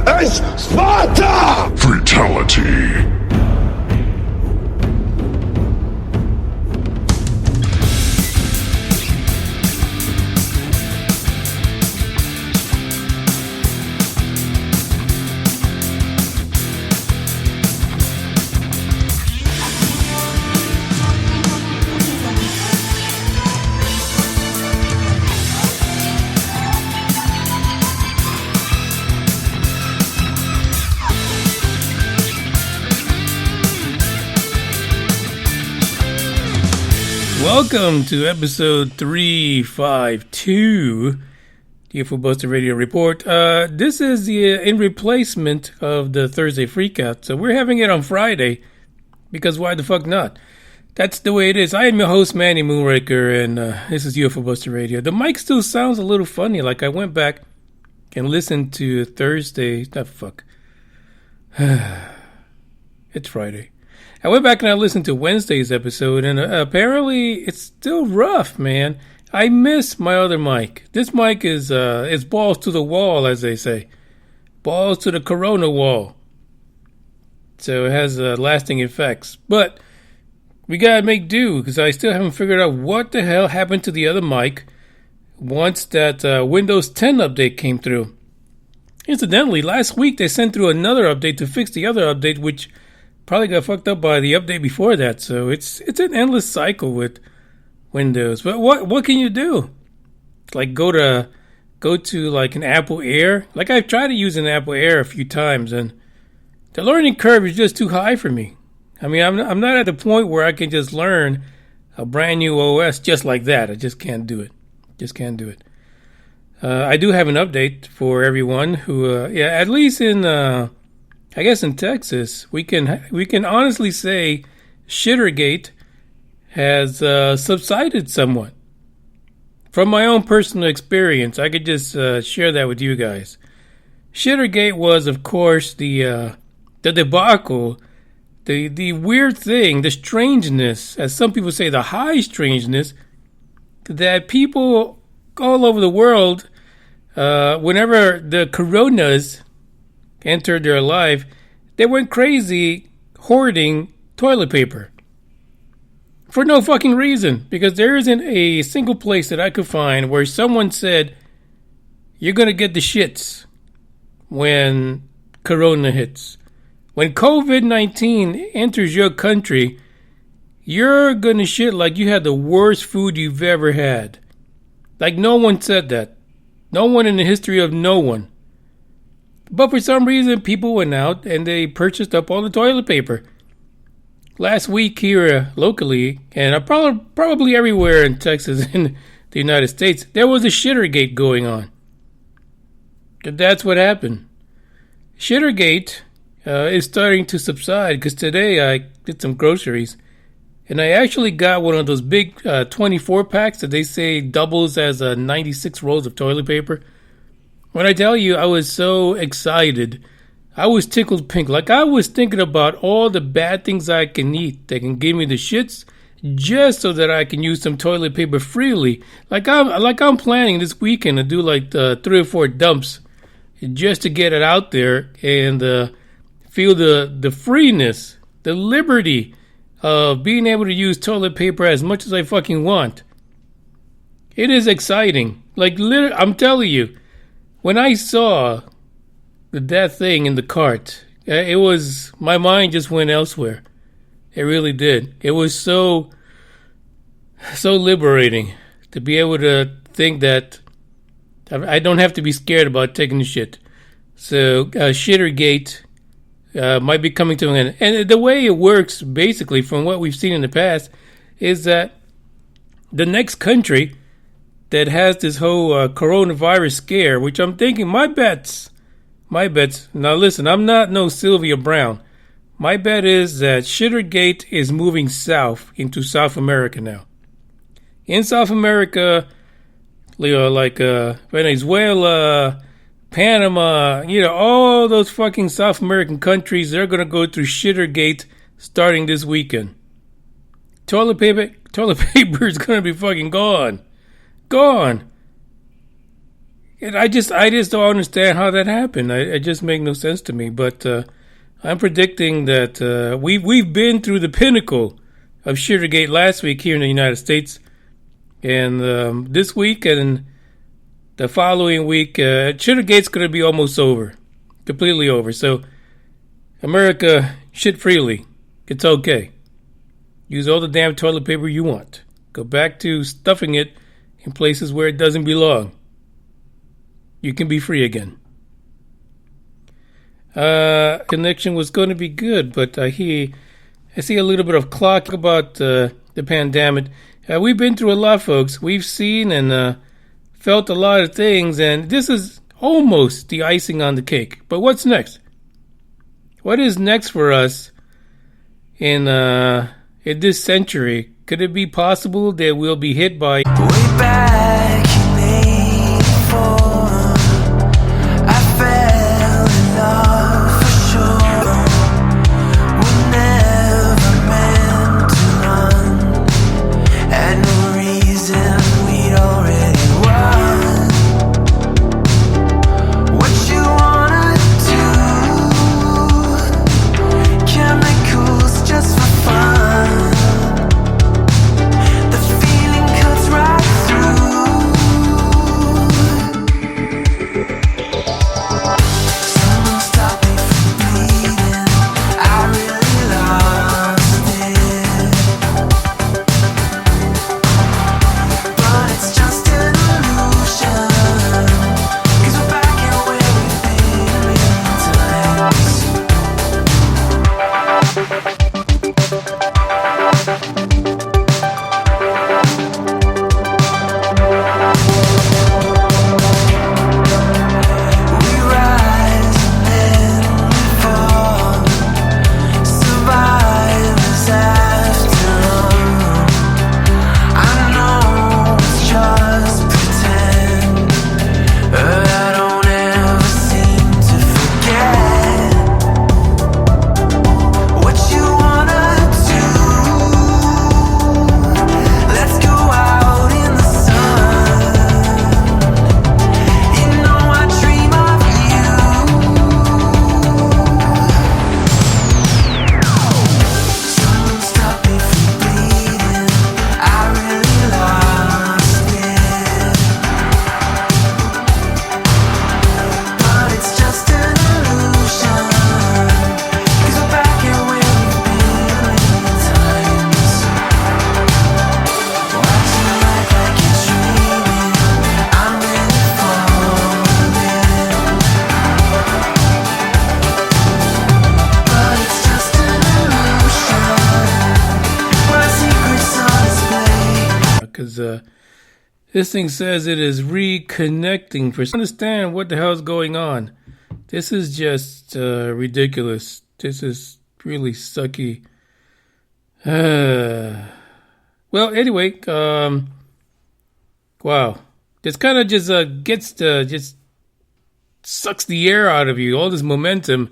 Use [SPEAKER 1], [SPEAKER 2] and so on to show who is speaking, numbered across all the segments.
[SPEAKER 1] is Sparta!
[SPEAKER 2] Fatality.
[SPEAKER 3] Welcome to episode 352, the UFO Buster Radio Report. This is the in replacement of the Thursday Freakout, so we're having it on Friday, because why the fuck not? That's the way it is. I am your host, Manny Moonraker, and this is UFO Buster Radio. The mic still sounds a little funny, like I went back and listened to Thursday. It's Friday. I went back and I listened to Wednesday's episode, and apparently it's still rough, man. I miss my other mic. This mic is balls to the wall, as they say. Balls to the corona wall. So it has lasting effects. But we gotta make do, because I still haven't figured out what the hell happened to the other mic once that Windows 10 update came through. Incidentally, last week they sent through another update to fix the other update, which probably got fucked up by the update before that, so it's an endless cycle with Windows. But what can you do? Like go to like an Apple Air. Like I've tried to use an Apple Air a few times, and the learning curve is just too high for me. I mean, I'm not at the point where I can just learn a brand new OS just like that. I just can't do it. I do have an update for everyone who, at least in I guess in Texas, we can honestly say Shittergate has subsided somewhat. From my own personal experience, I could just share that with you guys. Shittergate was, of course, the debacle, the weird thing, the strangeness, as some people say, the high strangeness, that people all over the world, whenever the coronas entered their life, they went crazy hoarding toilet paper. For no fucking reason. Because there isn't a single place that I could find where someone said, you're going to get the shits when Corona hits. When COVID-19 enters your country, you're going to shit like you had the worst food you've ever had. Like no one said that. No one in the history of no one. But for some reason, people went out and they purchased up all the toilet paper. Last week here locally, and probably everywhere in Texas and the United States, there was a Shittergate going on. That's what happened. Shittergate is starting to subside, because today I did some groceries, and I actually got one of those big 24 packs that they say doubles as 96 rolls of toilet paper. When I tell you, I was so excited. I was tickled pink. Like I was thinking about all the bad things I can eat that can give me the shits, just so that I can use some toilet paper freely. Like I'm planning this weekend to do like 3 or 4 dumps, just to get it out there and feel the freeness, the liberty of being able to use toilet paper as much as I fucking want. It is exciting. Like literally, I'm telling you. When I saw that thing in the cart, it was, my mind just went elsewhere. It really did. It was so liberating to be able to think that I don't have to be scared about taking the shit. So Shittergate might be coming to an end. And the way it works, basically, from what we've seen in the past, is that the next country that has this whole coronavirus scare, which I'm thinking, my bets, now listen, I'm not no Sylvia Brown. My bet is that Shittergate is moving south into South America now. In South America, like Venezuela, Panama, all those fucking South American countries, they're going to go through Shittergate starting this weekend. Toilet paper is going to be fucking gone. And I just don't understand how that happened. It just makes no sense to me. But I'm predicting that we've been through the pinnacle of Shittergate last week here in the United States, and this week and the following week, Shittergate's going to be almost over, completely over. So, America, shit freely. It's okay. Use all the damn toilet paper you want. Go back to stuffing it in places where it doesn't belong. You can be free again. Connection was going to be good, but I see a little bit of clock about the pandemic. We've been through a lot, folks. We've seen and felt a lot of things, and this is almost the icing on the cake. But what's next? What is next for us in this century? Could it be possible that we'll be hit by
[SPEAKER 2] way back in '84? I fell in love for sure. We never meant to run. Had no reason, we'd already won. What you wanna do? Chemicals just for fun. The feeling cuts right through. Someone stop me from bleeding. I really lost it, but it's just an illusion. 'Cause we're back here where we've been many times. We rise and then we fall, survivors after all. I know it's just pretend, but I don't ever seem to forget. What you wanna do? Let's go out in the sun. You know I dream of you. Someone stop me from bleeding. I really lost it, but it's just an illusion. 'Cause we're back here where we've been many times. Why'd you act like you're dreaming? I'm really falling, but it's just an illusion. My secret's on display.
[SPEAKER 3] because this thing says it is reconnecting. For understand what the hell's going on. This is just ridiculous. This is really sucky. Well, anyway, wow, this kind of just just sucks the air out of you. All this momentum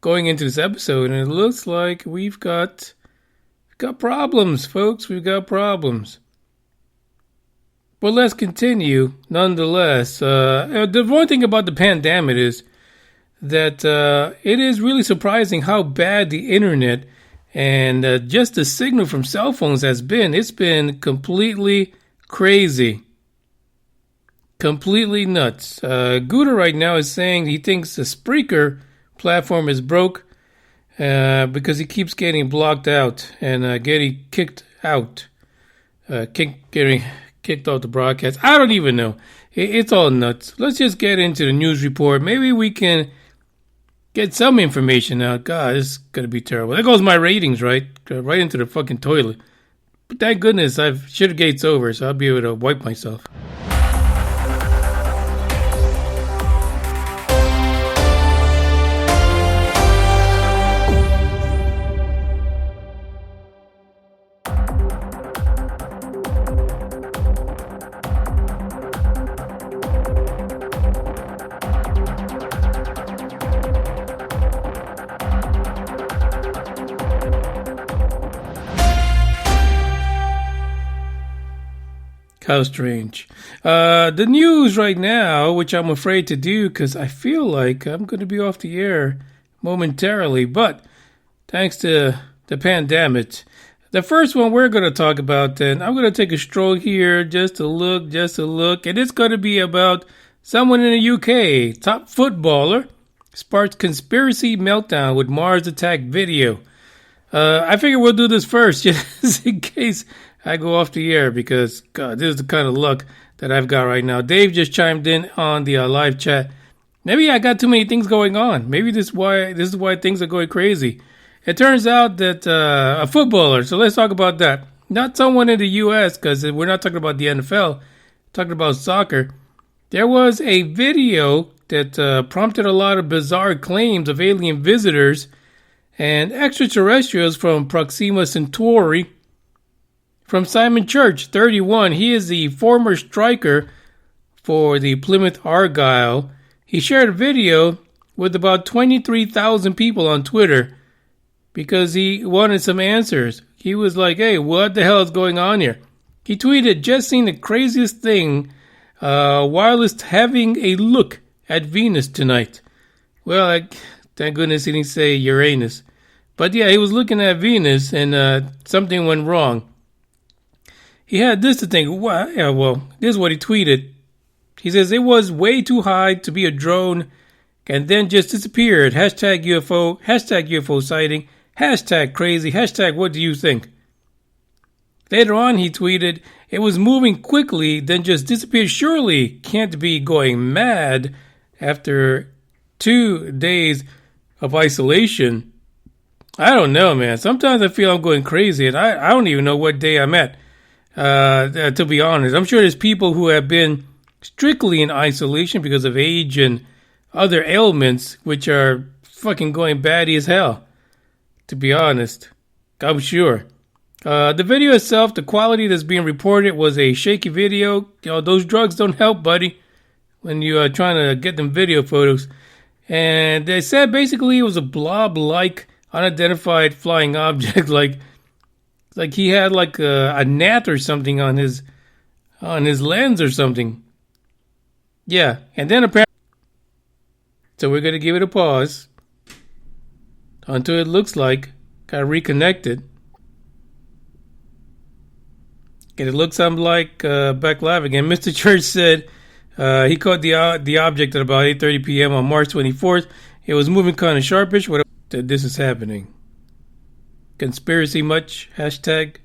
[SPEAKER 3] going into this episode, and it looks like we've got problems, folks. We've got problems. But let's continue, nonetheless. The one thing about the pandemic is that it is really surprising how bad the internet and just the signal from cell phones has been. It's been completely crazy. Completely nuts. Gouda right now is saying he thinks the Spreaker platform is broke because he keeps getting blocked out and getting kicked out. Getting kicked off the broadcast. I don't even know. It's all nuts. Let's just get into the news report. Maybe we can get some information out. God, this is going to be terrible. There goes my ratings, right? Right into the fucking toilet. But thank goodness Shittergate's over, so I'll be able to wipe myself. How strange. The news right now, which I'm afraid to do because I feel like I'm going to be off the air momentarily, but thanks to the pandemic. The first one we're going to talk about, then, I'm going to take a stroll here just to look, and it's going to be about someone in the UK, top footballer, sparks conspiracy meltdown with Mars attack video. I figure we'll do this first, just in case I go off the air, because, God, this is the kind of luck that I've got right now. Dave just chimed in on the live chat. Maybe I got too many things going on. Maybe this is why things are going crazy. It turns out that a footballer, so let's talk about that. Not someone in the U.S., because we're not talking about the NFL, talking about soccer. There was a video that prompted a lot of bizarre claims of alien visitors and extraterrestrials from Proxima Centauri. From Simon Church, 31, he is the former striker for the Plymouth Argyle. He shared a video with about 23,000 people on Twitter because he wanted some answers. He was like, hey, what the hell is going on here? He tweeted, just seen the craziest thing, whilst having a look at Venus tonight. Well, thank goodness he didn't say Uranus. But yeah, he was looking at Venus and something went wrong. He had this to think, well, this is what he tweeted. He says, it was way too high to be a drone and then just disappeared. Hashtag UFO, hashtag UFO sighting, hashtag crazy, hashtag what do you think? Later on, he tweeted, it was moving quickly, then just disappeared. Surely can't be going mad after 2 days of isolation. I don't know, man. Sometimes I feel I'm going crazy, and I don't even know what day I'm at, to be honest. I'm sure there's people who have been strictly in isolation because of age and other ailments, which are fucking going batty as hell, to be honest. I'm sure. The video itself, the quality that's being reported was a shaky video. Those drugs don't help, buddy, when you're trying to get them video photos. And they said basically it was a blob-like unidentified flying object, like he had like a gnat or something on his lens or something. Yeah, and then apparently, so we're going to give it a pause until it looks like got reconnected. And it looks something like back live again. Mr. Church said he caught the object at about 8:30 p.m. on March 24th. It was moving kind of sharpish. What this is happening? Conspiracy much? Hashtag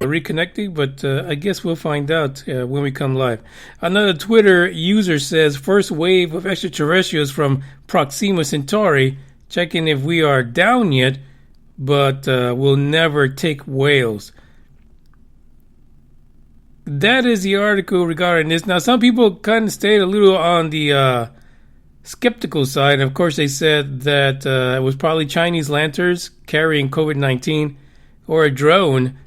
[SPEAKER 3] reconnecting, but I guess we'll find out when we come live. Another Twitter user says, first wave of extraterrestrials from Proxima Centauri, checking if we are down yet, but we'll never take whales. That is the article regarding this. Now, some people kind of stayed a little on the skeptical side. Of course, they said that it was probably Chinese lanterns carrying COVID-19 or a drone.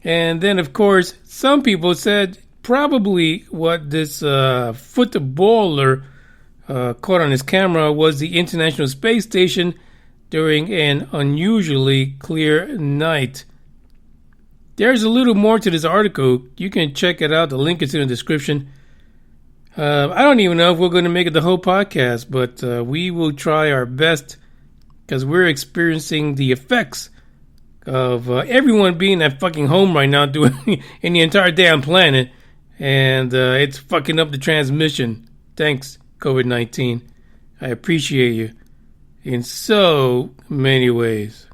[SPEAKER 3] And then, of course, some people said probably what this footballer caught on his camera was the International Space Station during an unusually clear night. There's a little more to this article. You can check it out. The link is in the description. I don't even know if we're going to make it the whole podcast, but we will try our best because we're experiencing the effects of everyone being at fucking home right now doing in the entire damn planet, and it's fucking up the transmission. Thanks, COVID-19. I appreciate you in so many ways.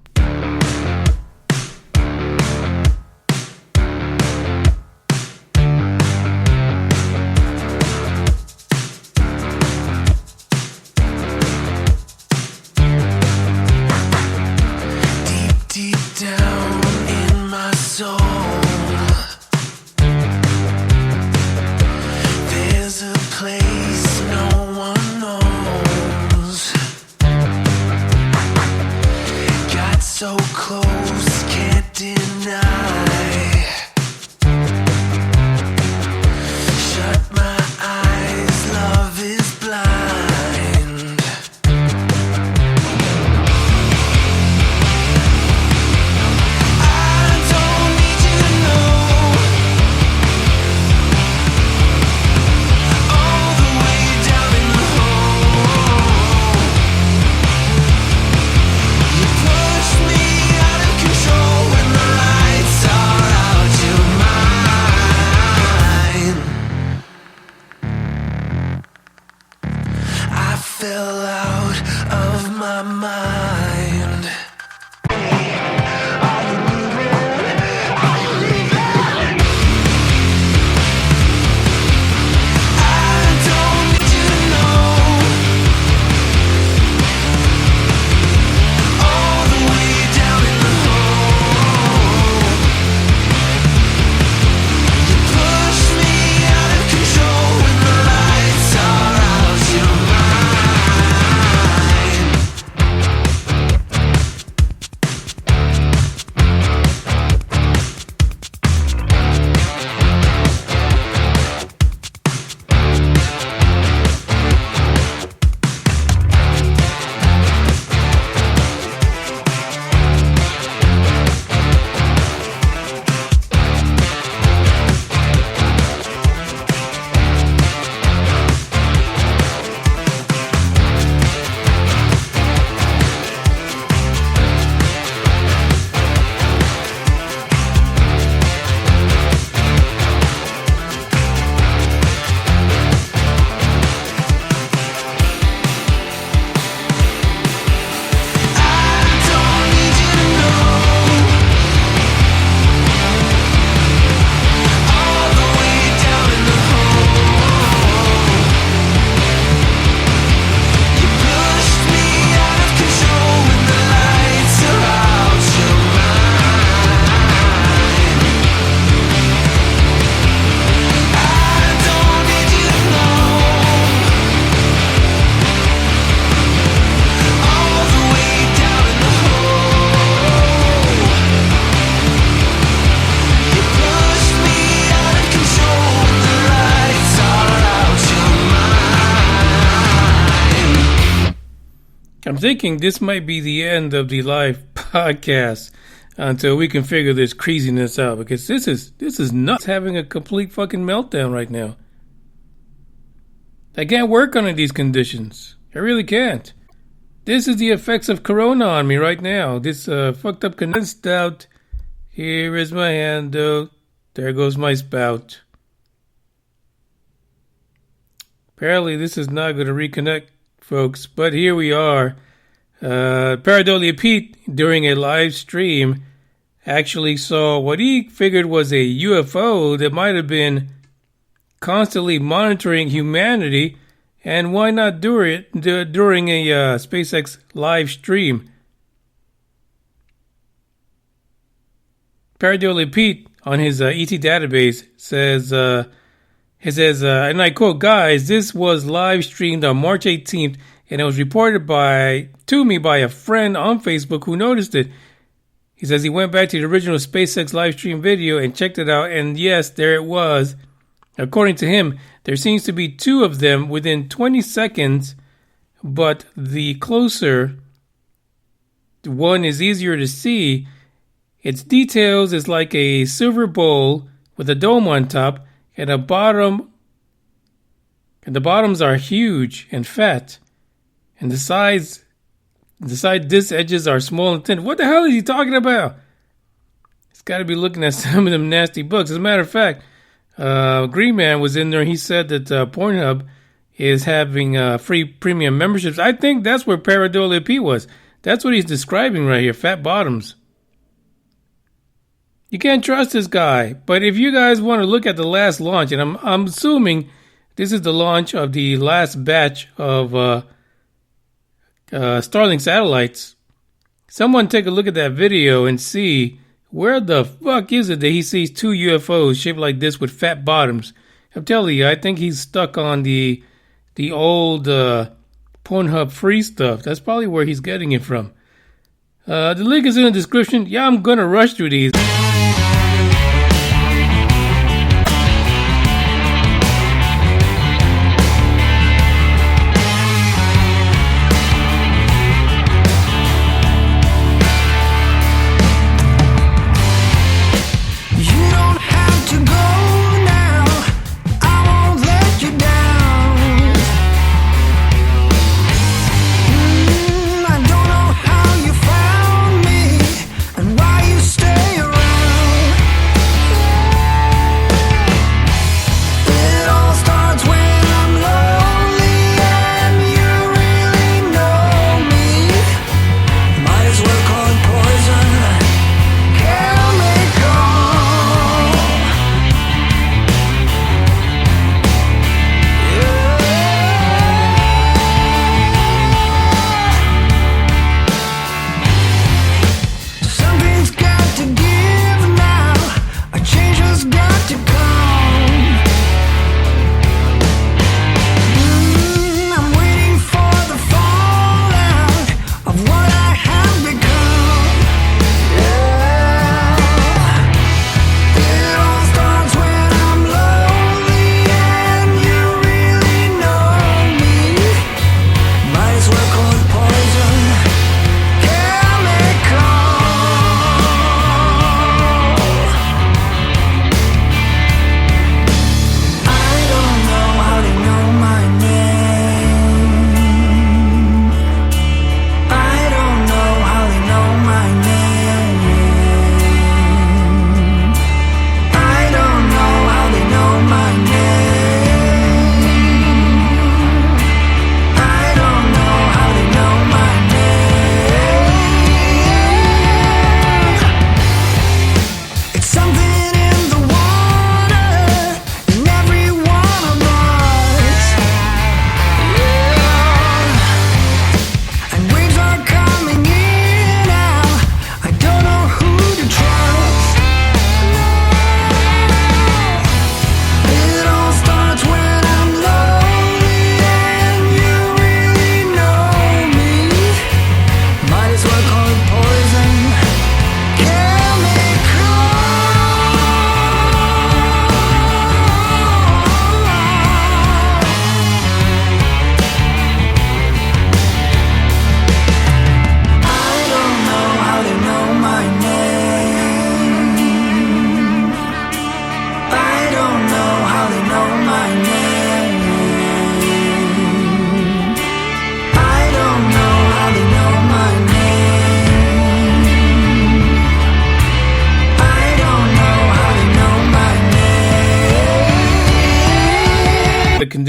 [SPEAKER 3] thinking this might be the end of the live podcast until we can figure this craziness out, because this is nuts, having a complete fucking meltdown right now. I can't work under these conditions. I really can't. This is the effects of Corona on me right now. This fucked up condensed out. Here is my handle. There goes my spout. Apparently this is not going to reconnect, folks, but here we are. Pareidolia Pete, during a live stream, actually saw what he figured was a UFO that might have been constantly monitoring humanity, and why not do it during a SpaceX live stream? Pareidolia Pete on his ET database says, and I quote, "Guys, this was live streamed on March 18th, and it was reported to me by a friend on Facebook who noticed it." He says he went back to the original SpaceX live stream video and checked it out, and yes, there it was. According to him, there seems to be two of them within 20 seconds, but the closer one is easier to see. Its details is like a silver bowl with a dome on top, and the bottoms are huge and fat, and the side disc edges are small and thin. What the hell is he talking about? He's got to be looking at some of them nasty books. As a matter of fact, Green Man was in there. He said that Pornhub is having free premium memberships. I think that's where Pareidolia P was. That's what he's describing right here, fat bottoms. You can't trust this guy. But if you guys want to look at the last launch, and I'm assuming this is the launch of the last batch of Starlink satellites, someone take a look at that video and see where the fuck is it that he sees two UFOs shaped like this with fat bottoms. I'm telling you, I think he's stuck on the old Pornhub free stuff. That's probably where he's getting it from. The link is in the description. Yeah, I'm gonna rush through these.
[SPEAKER 2] I don't know how you found me and why you stay around.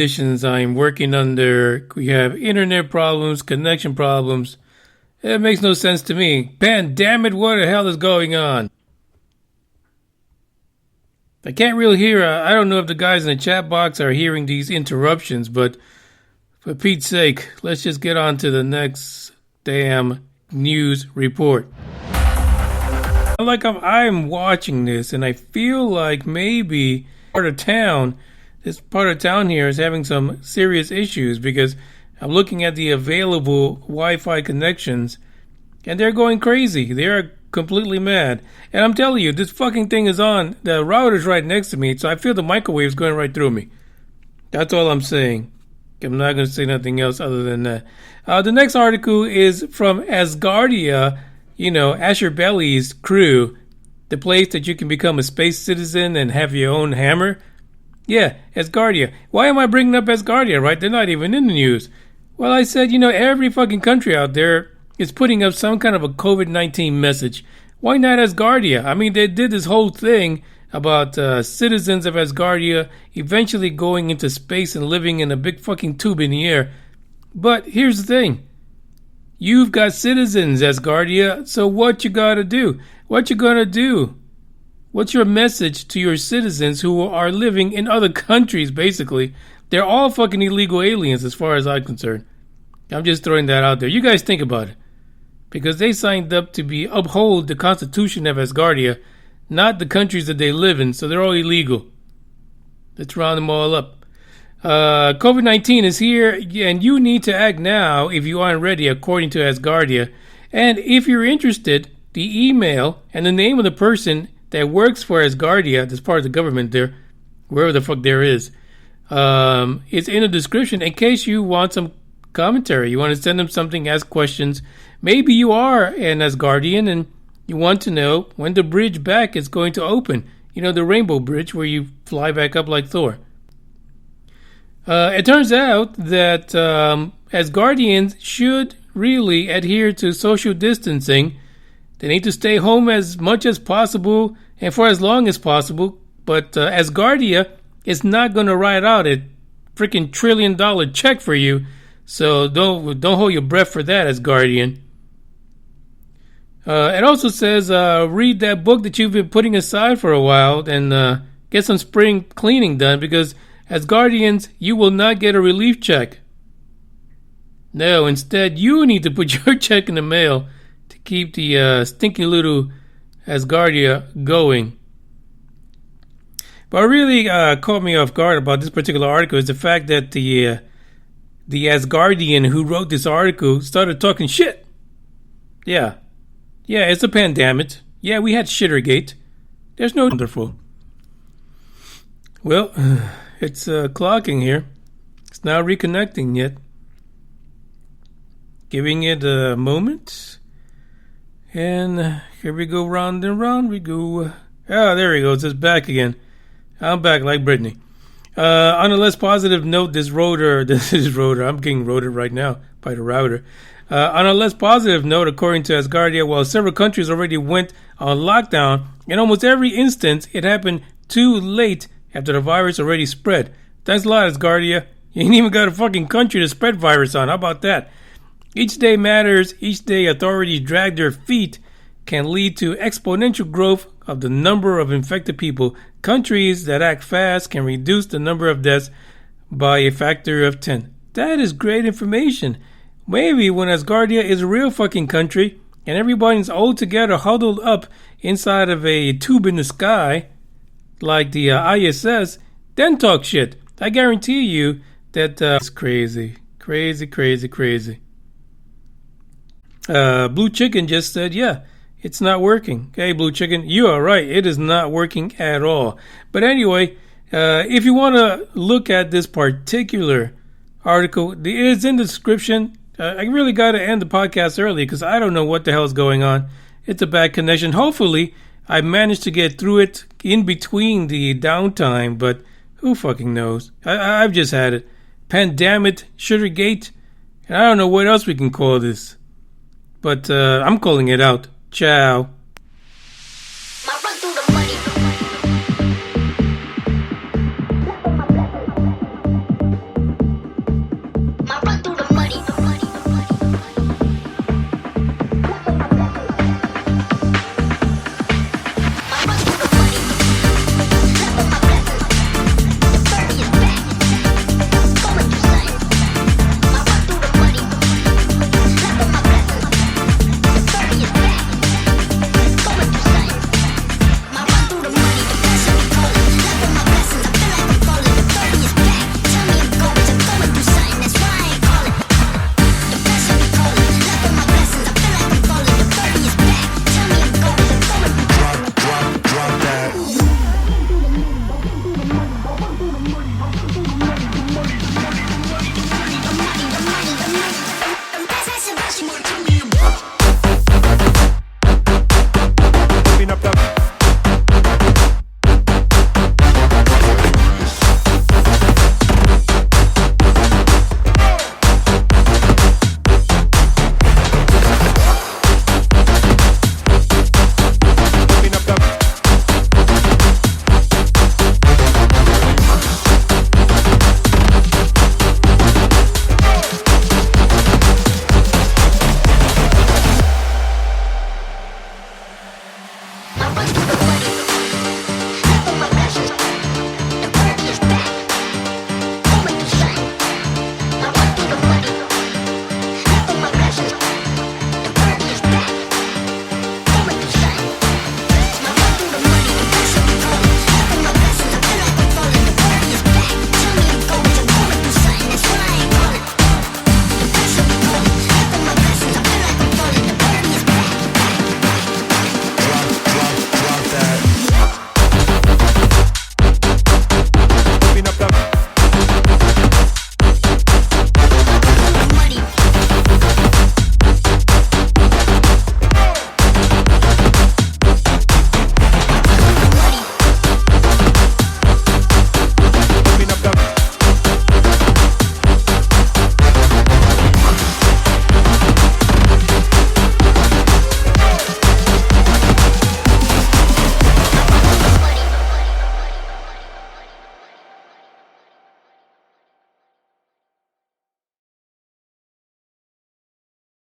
[SPEAKER 3] conditions I'm working under. We have internet problems, connection problems. It makes no sense to me. Pandemic, what the hell is going on? I can't really hear. I don't know if the guys in the chat box are hearing these interruptions, but for Pete's sake, let's just get on to the next damn news report. Like I'm watching this, and I feel like maybe this part of town here is having some serious issues, because I'm looking at the available Wi-Fi connections, and they're going crazy. They're completely mad. And I'm telling you, this fucking thing is on. The router's right next to me, so I feel the microwaves going right through me. That's all I'm saying. I'm not going to say nothing else other than that. The next article is from Asgardia, Asher Belly's crew, the place that you can become a space citizen and have your own hammer. Yeah, Asgardia. Why am I bringing up Asgardia, right? They're not even in the news. Well, I said, every fucking country out there is putting up some kind of a COVID-19 message. Why not Asgardia? I mean, they did this whole thing about citizens of Asgardia eventually going into space and living in a big fucking tube in the air. But here's the thing. You've got citizens, Asgardia, so what you gotta do? What you gonna do? What's your message to your citizens who are living in other countries, basically? They're all fucking illegal aliens as far as I'm concerned. I'm just throwing that out there. You guys think about it. Because they signed up to uphold the Constitution of Asgardia, not the countries that they live in, so they're all illegal. Let's round them all up. COVID-19 is here, and you need to act now if you aren't ready, according to Asgardia. And if you're interested, the email and the name of the person that works for Asgardia, that's part of the government there, wherever the fuck there is in the description in case you want some commentary. You want to send them something, ask questions. Maybe you are an Asgardian and you want to know when the bridge back is going to open. The rainbow bridge where you fly back up like Thor. It turns out that Asgardians should really adhere to social distancing. They need to stay home as much as possible and for as long as possible. But Asgardia is not going to write out a freaking $1 trillion check for you. So don't hold your breath for that, Asgardian. It also says read that book that you've been putting aside for a while and get some spring cleaning done, because Asgardians, you will not get a relief check. No, instead you need to put your check in the mail to keep the stinky little Asgardia going. But what really caught me off guard about this particular article is the fact that the Asgardian who wrote this article started talking shit. Yeah, it's a pandemic. Yeah, we had Shittergate. There's no wonderful. Well, it's clocking here. It's not reconnecting yet. Giving it a moment. And here we go, round and round we go. Ah, there he goes. It's back again. I'm back like Britney. On a less positive note, I'm getting rotored right now by the router. On a less positive note, according to Asgardia, while several countries already went on lockdown, in almost every instance, it happened too late after the virus already spread. Thanks a lot, Asgardia. You ain't even got a fucking country to spread virus on. How about that? Each day matters. Each day authorities drag their feet can lead to exponential growth of the number of infected people. Countries that act fast can reduce the number of deaths by a factor of 10. That is great information. Maybe when Asgardia is a real fucking country and everybody's all together huddled up inside of a tube in the sky like the ISS, then talk shit. I guarantee you that it's crazy. Blue Chicken just said, yeah, it's not working. Hey, Blue Chicken, you are right. It is not working at all. But anyway, if you want to look at this particular article, it is in the description. I really got to end the podcast early because I don't know what the hell is going on. It's a bad connection. Hopefully, I managed to get through it in between the downtime, but who fucking knows? I've just had it. Pandemic, Sugargate, and I don't know what else we can call this. But I'm calling it out. Ciao.